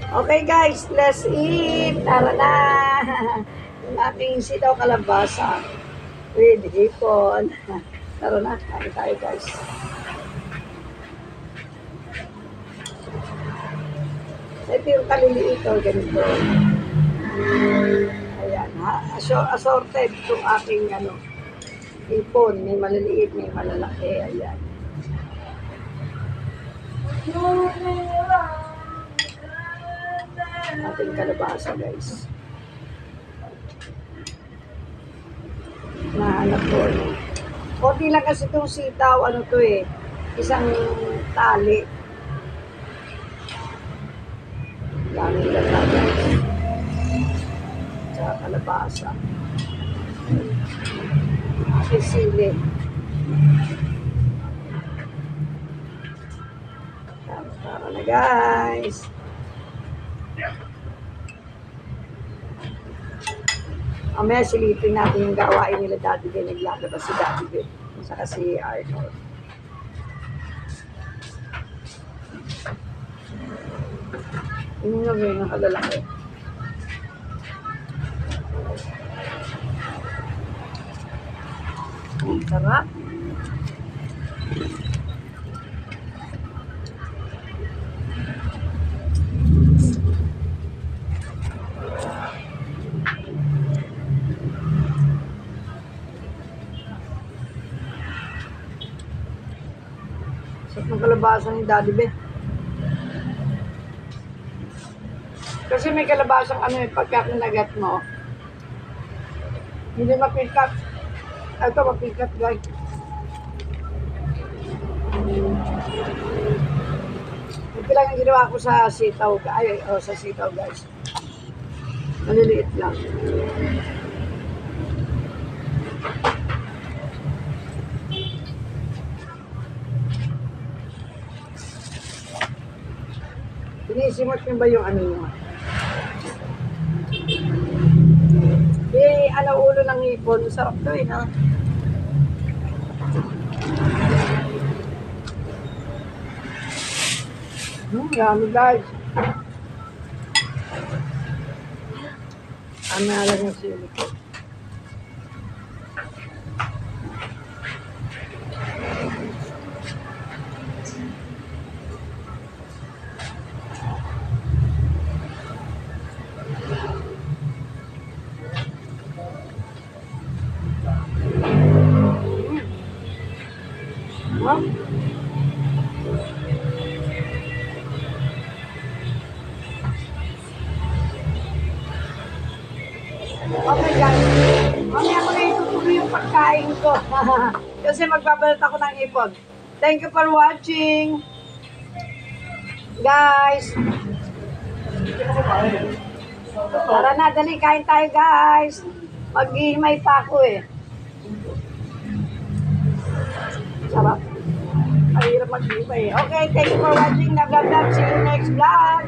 Okay guys, let's eat. Tara na. Yung aking sitaw kalabasa with hipon. Tara na, kain tayo guys. Ito yung kaliliit o ganito. Ayan, ha? Assorted itong aking hipon. May maliliit, may malalaki. Ayan. Ating kalabasa guys. Nahanap ko. Konti lang kasi itong sitaw, isang tali. Daming gata guys. Tsaka kalabasa. Aking sili. Tara na guys. Mamaya silipin natin yung gawain nila Daddy Ben. Naglalabas si Daddy Ben. Saka si Arnold. Yung nga ngayon ang kalalaki. Sarap. Sarap ng kalabasa ni Daddy Ben. Kasi may kalabasang pagka kinagat mo, hindi mapikat. Ito mapikat guys. Ito lang yung ginawa ko sa sitaw. Sa sitaw guys. Maliliit lang. Sinisimot nyo ba yung nyo? Ulo ng hipon. Sarap to ha? Yummy guys. Lang yung sili ko. Okay guys, mamaya ko na itutuloy yung pagkain ko. Kasi magbabalat ako ng ipon. Thank you for watching. Guys. Tara na, dali, kain tayo guys. Maghihimay pa ako Sarap. Mahirap maghihimay Okay, thank you for watching. Love. See you next vlog.